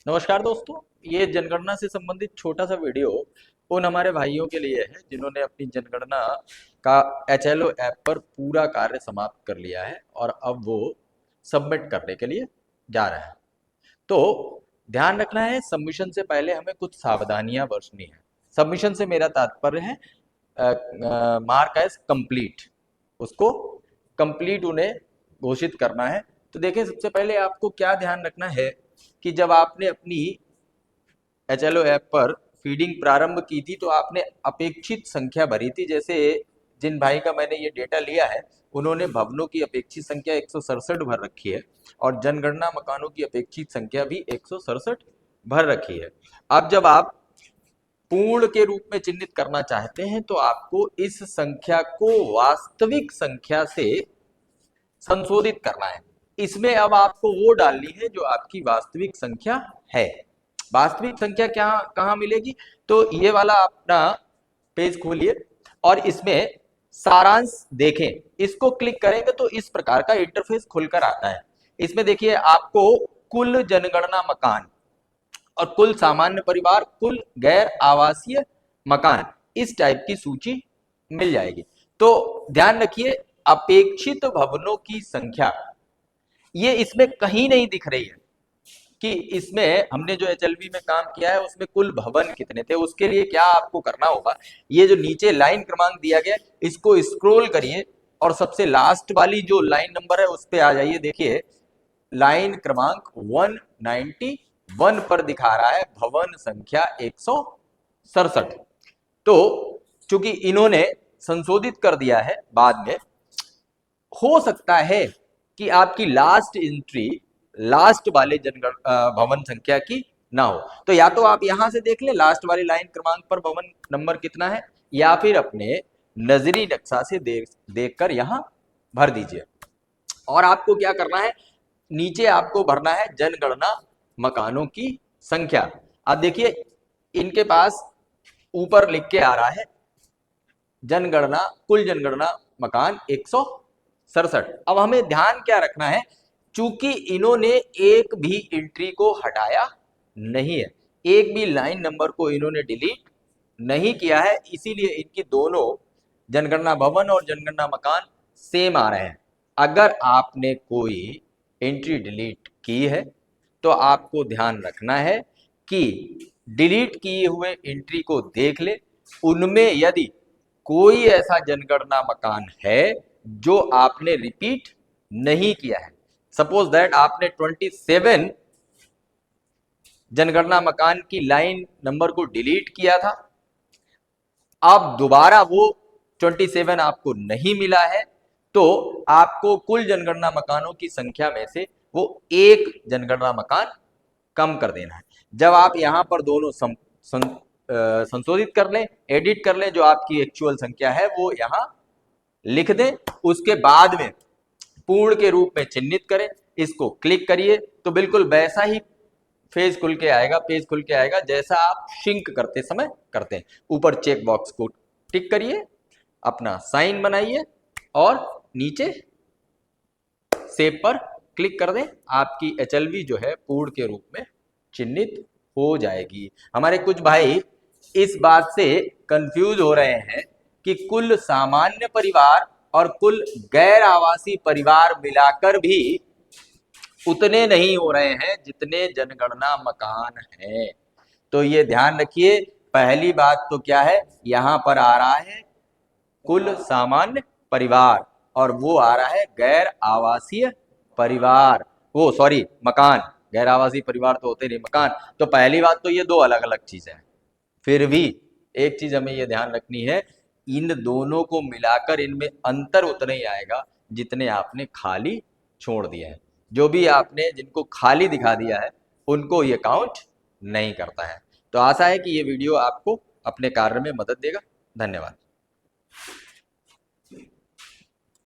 नमस्कार दोस्तों। ये जनगणना से संबंधित छोटा सा वीडियो उन हमारे भाइयों के लिए है जिन्होंने अपनी जनगणना का HLO ऐप पर पूरा कार्य समाप्त कर लिया है और अब वो सबमिट करने के लिए जा रहे हैं। तो ध्यान रखना है, सबमिशन से पहले हमें कुछ सावधानियां बरतनी है। सबमिशन से मेरा तात्पर्य है मार्क एज कंप्लीट, उसको कंप्लीट उन्हें घोषित करना है। तो देखिए, सबसे पहले आपको क्या ध्यान रखना है कि जब आपने अपनी HLO ऐप पर फीडिंग प्रारंभ की थी तो आपने अपेक्षित संख्या भरी थी। जैसे जिन भाई का मैंने ये डेटा लिया है उन्होंने भवनों की अपेक्षित संख्या 167 भर रखी है और जनगणना मकानों की अपेक्षित संख्या भी 167 भर रखी है। अब जब आप पूर्ण के रूप में चिन्हित करना चाहते हैं तो आपको इस संख्या को वास्तविक संख्या से संशोधित करना है। इसमें अब आपको वो डालनी है जो आपकी वास्तविक संख्या है। वास्तविक संख्या क्या कहाँ मिलेगी? तो ये वाला अपना पेज खोलिए और इसमें सारांश देखें। इसको क्लिक करेंगे तो इस प्रकार का इंटरफेस खुलकर आता है। इसमें देखिए, आपको कुल जनगणना मकान और कुल सामान्य परिवार, कुल गैर आवासीय मकान, इस टाइप की सूची मिल जाएगी। तो ध्यान रखिए, अपेक्षित भवनों की संख्या ये इसमें कहीं नहीं दिख रही है कि इसमें हमने जो HLB में काम किया है उसमें कुल भवन कितने थे। उसके लिए क्या आपको करना होगा, ये जो नीचे लाइन क्रमांक दिया गया इसको स्क्रॉल करिए और सबसे लास्ट वाली जो लाइन नंबर है उस पर आ जाइए। देखिए, लाइन क्रमांक 191 पर दिखा रहा है भवन संख्या 167। तो चूंकि इन्होंने संशोधित कर दिया है बाद में, हो सकता है कि आपकी लास्ट एंट्री लास्ट वाले भवन संख्या की ना हो। तो या तो आप यहां से देख ले लास्ट वाली लाइन क्रमांक पर भवन नंबर कितना है, या फिर अपने नजरी नक्शा से देख कर यहां भर दीजिए। और आपको क्या करना है, नीचे आपको भरना है जनगणना मकानों की संख्या। अब देखिए, इनके पास ऊपर लिख के आ रहा है जनगणना, कुल जनगणना मकान 167। अब हमें ध्यान क्या रखना है, चूंकि इन्होंने एक भी एंट्री को हटाया नहीं है, एक भी लाइन नंबर को इन्होंने डिलीट नहीं किया है, इसीलिए इनकी दोनों जनगणना भवन और जनगणना मकान सेम आ रहे हैं। अगर आपने कोई एंट्री डिलीट की है तो आपको ध्यान रखना है कि डिलीट किए हुए एंट्री को देख ले, उनमें यदि कोई ऐसा जनगणना मकान है जो आपने रिपीट नहीं किया है, सपोज दैट आपने 27 जनगणना मकान की लाइन नंबर को डिलीट किया था, अब दोबारा वो 27 आपको नहीं मिला है, तो आपको कुल जनगणना मकानों की संख्या में से वो एक जनगणना मकान कम कर देना है। जब आप यहां पर दोनों संशोधित कर लें, एडिट कर लें, जो आपकी एक्चुअल संख्या है वो यहां लिख दें, उसके बाद में पूर्ण के रूप में चिन्हित करें, इसको क्लिक करिए तो बिल्कुल वैसा ही पेज खुल के आएगा जैसा आप सिंक करते समय करते हैं। ऊपर चेक बॉक्स को टिक करिए, अपना साइन बनाइए और नीचे सेव पर क्लिक कर दें। आपकी HLB जो है पूर्ण के रूप में चिन्हित हो जाएगी। हमारे कुछ भाई इस बात से कंफ्यूज हो रहे हैं कि कुल सामान्य परिवार और कुल गैर आवासीय परिवार मिलाकर भी उतने नहीं हो रहे हैं जितने जनगणना मकान हैं। तो ये ध्यान रखिए, पहली बात तो क्या है, यहां पर आ रहा है कुल सामान्य परिवार और वो आ रहा है गैर आवासीय परिवार, वो सॉरी मकान। गैर आवासीय परिवार तो होते नहीं, मकान। तो पहली बात तो ये दो अलग अलग चीजें हैं। फिर भी एक चीज हमें ये ध्यान रखनी है, इन दोनों को मिलाकर इनमें अंतर उतना ही आएगा जितने आपने खाली छोड़ दिए हैं। जो भी आपने जिनको खाली दिखा दिया है उनको ये काउंट नहीं करता है। तो आशा है कि ये वीडियो आपको अपने कार्य में मदद देगा। धन्यवाद।